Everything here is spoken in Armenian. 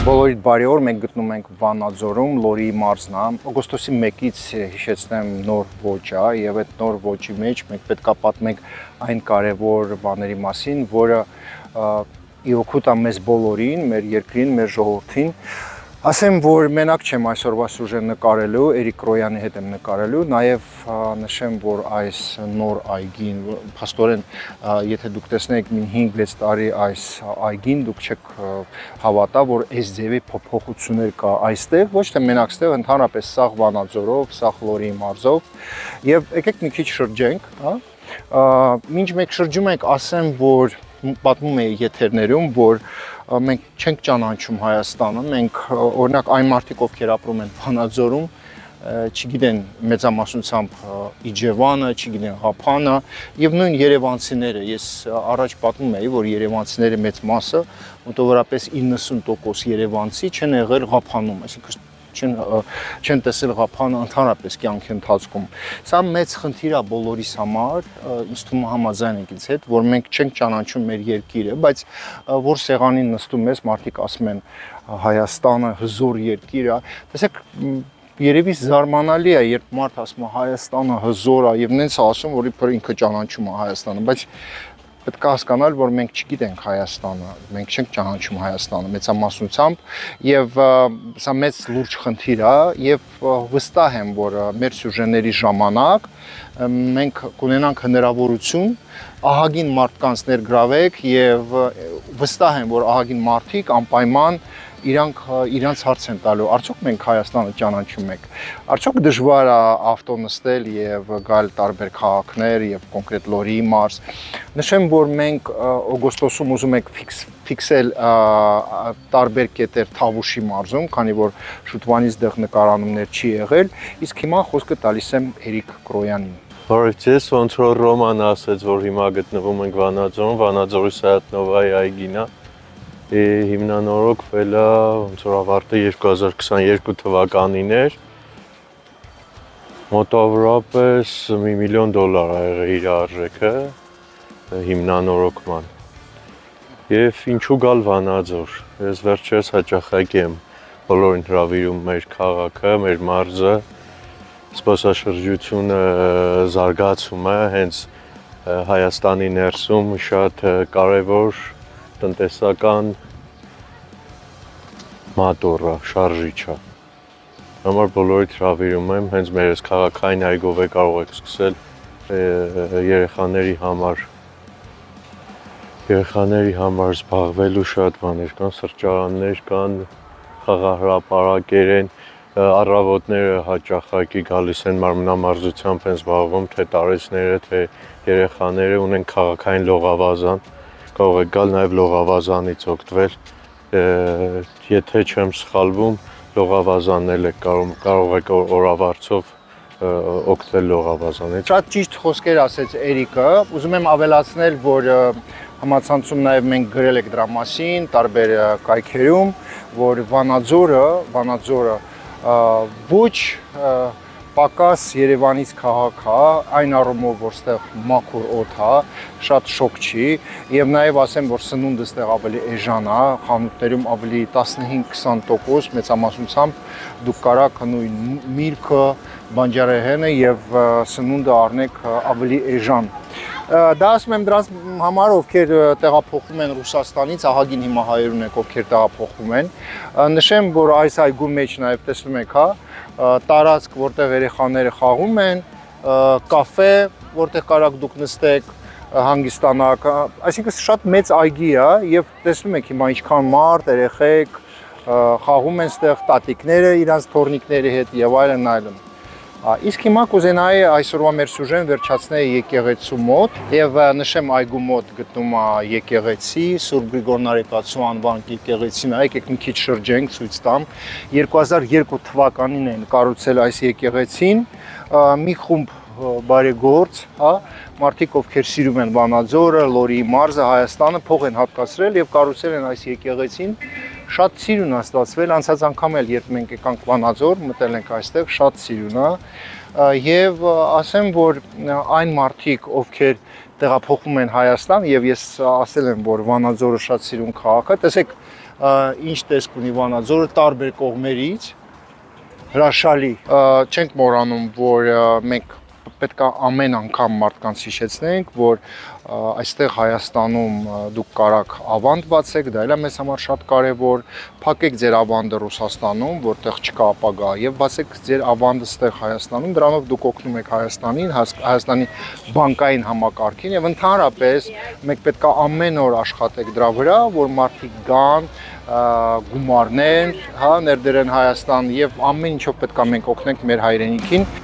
Բոլորիդ բարի օր, մենք գտնում ենք Վանաձորում, Լորիի մարզն է։ Օգոստոսի 1-ից հիշեցնեմ նոր ոճ է, եւ այդ նոր ոճի մեջ մենք պետքա պատմենք այն կարևոր բաների մասին, որը ի օգուտ է մեզ բոլորին, մեր երկրին, մեր ժողովրդին։ Ասեմ, որ մենակ չեմ այսօրվա սյուժեն նկարելու, Էրիկ Կրոյանի հետ եմ նկարելու, նաև նշեմ, որ այս նոր այգին, փաստորեն, եթե դուք տեսնեք մի 5-6 տարի այս այգին, դուք չեք հավատա, որ այս ձևի փոփոխություններ կա այստեղ, ոչ թե մենակ ստեղ, ընդհանրապես սաղ Վանաձորով, սաղ Լորիի մարզով, եւ եկեք մի քիչ շրջենք, հա։ Մինչ մենք շրջում ենք, ասեմ, որ պատմում էի եթերներում, որ մենք չենք ճանաչում Հայաստանը, մենք օրինակ այն մարդիկ, ովքեր ապրում են Վանաձորում, չգիտեն մեծամասնությամբ Իջևանը, չգիտեն Ղափանը եւ նույն երևանցիները, ես առաջ պատմում էի, որ երևանցիների մեծ մասը, մոտավորապես 90% երևանցի չեն եղել Ղափանում, այսինքն չեն տեսել Ղափանը ընդհանրապես կյանքի ընթացքում։ Սա մեծ խնդիր է բոլորիս համար, ինձ թվում է համաձայն եք ինձ հետ, որ մենք չենք ճանաչում մեր երկիրը, բայց որ սեղանին նստում ես, մարդիկ ասում են Հայաստանը հզոր երկիր է, տեսեք երևի զարմանալի է, երբ մարդ ասում է Հայաստանը հզոր է եւ նենց ասում, որ իբր ինքը ճանաչում է Հայաստանը, բայց պետք է հասկանալ, որ մենք չգիտենք Հայաստանը, մենք չենք ճանաչում Հայաստանը մեծամասնությամբ եւ սա մեծ լուրջ խնդիր է եւ վստահ եմ, որ մեր սյուժեների ժամանակ մենք կունենանք հնարավորություն ահագին մարդկանց ներգրավեք եւ վստահ եմ, որ ահագին մարդիկ անպայման իրանց հարց են տալու, արդյոք մենք Հայաստանը ճանաչում ենք, արդյոք դժվար է ավտո նստել եւ գալ տարբեր քաղաքներ եւ կոնկրետ Լորիի մարզ։ Նշեմ, որ մենք օգոստոսում ուզում ենք ֆիքսել տարբեր կետեր Թավուշի մարզում, քանի որ շուտվանից դեղ նկարանումներ չի եղել, իսկ հիմա խոսքը տալիս եմ Էրիկ Կրոյանին։ Բարև ձեզ, ոնց որ Ռոման ասաց, որ հիմա գտնվում ենք Վանաձորում, Վանաձորի Սայաթնովայի այգին է։ Հիմնանորոգվել է ոնց որ ավարտը 2022 թվականին էր, մոտավորապես $1 միլիոն ա եղել իր արժեքը հիմնանորոգման։ Եվ ինչու գալ Վանաձոր, ես վերջերս հաճախակի եմ բոլորին հրավիրում մեր քաղաքը, մեր մարզը, զբոսաշրջությունը զարգացում է, հենց Հայաստանի ներսում շատ կարևոր տնտեսական մատոռը, շարժիչ է։ Համար բոլորիդ հրավիրում եմ, հենց մեր այս քաղաքային այգով կարող եք սկսել երեխաների համար զբաղվելու շատ բաներ կան, սրճարաններ կան, խաղահրապարակներ են, առավոտները հաճախակի գալիս են մարմնամարզությամբ են զբաղվում, թե տարեցները, թե երեխաները, ունեն քաղաքային լողավազան, կարող եք գալ նաև լողավազանից օգտվել, եթե չեմ սխալվում, լողավազանն եք կարող եք օրավարձով օգտվել լողավազանից։ Շատ ճիշտ խոսքեր ասեց Էրիկը, ուզում եմ ավելացնել, որ համացանցում նաև մենք գրել ենք դրա մասին, տարբեր կայքերում, որ Վանաձորը ոչ պակաս Երևանից քաղաք է, այն առումով, որ ստեղ մաքուր օդ է, շատ շոկ չի, եւ նաեւ ասեմ, որ սնունդը ստեղ ավելի էժան է, խանութներում ավելի 15-20% մեծամասնությամբ դուք կարաք նույն միրգը, բանջարեղենը եւ սնունդը առնեք ավելի էժան։ Դա ասում եմ դրանց համար, ովքեր տեղափոխվում են Ռուսաստանից, ահագին հիմա հայերուն եք, ովքեր տեղափոխվում են։ Նշեմ, որ այս այգու մեջ նաև տեսնում եք, հա, տարածք, որտեղ երեխաները խաղում են, կաֆե, որտեղ կարաք դուք նստեք, հանգստանաք, այսինքն շատ մեծ այգի է եւ տեսնում եք հիմա ինչքան մարդ, երեխեք խաղում են ստեղ, տատիկները իրանց թորնիկների հետ եւ այլն։ Իսկ հիմա կուզենայի այսօրվա մեր սյուժեն վերջացնել եկեղեցու մոտ եւ նշեմ այգու մոտ գտնվում է եկեղեցի, Սուրբ Գրիգոր Նարեկացու անվան եկեղեցին, եկեք մի քիչ շրջենք, ցույց տամ։ 2002 թվականին են կառուցել այս եկեղեցին, մի խումբ բարեգործ, հա, մարդիկ ովքեր սիրում են Վանաձորը, Լորիի մարզը, Հայաստանը, փող են հատկացրել եւ կառուցել են այս եկեղեցին։ Շատ սիրուն է ստացվել, անցած անգամ էլ երբ մենք եկանք Վանաձոր, մտել ենք այստեղ, շատ սիրուն է եւ ասեմ, որ այն մարդիկ, ովքեր տեղափոխվում են Հայաստան եւ ես ասել եմ, որ Վանաձորը շատ սիրուն քաղաք է, տեսեք ինչ տեսք ունի Վանաձորը տարբեր կողմերից, հրաշալի։ Չենք մոռանում, որ մենք պետք է ամեն անգամ մարդկանց հիշեցնենք, որ այստեղ Հայաստանում դուք կարաք ավանդ բացեք, դա էլ է մեզ համար շատ կարևոր, փակեք ձեր ավանդը Ռուսաստանում, որտեղ չկա ապագա, եւ բացեք ձեր ավանդը ստեղ Հայաստանում, դրանով դուք օգնում եք Հայաստանին, Հայաստանի բանկային համակարգին եւ ընդհանրապես մենք պետք է ամեն օր աշխատենք դրա վրա, որ մարդիկ գան, գումարներ, հա, ներդրեն Հայաստան եւ ամեն ինչով պետք է մենք օգնենք մեր հայրենիքին։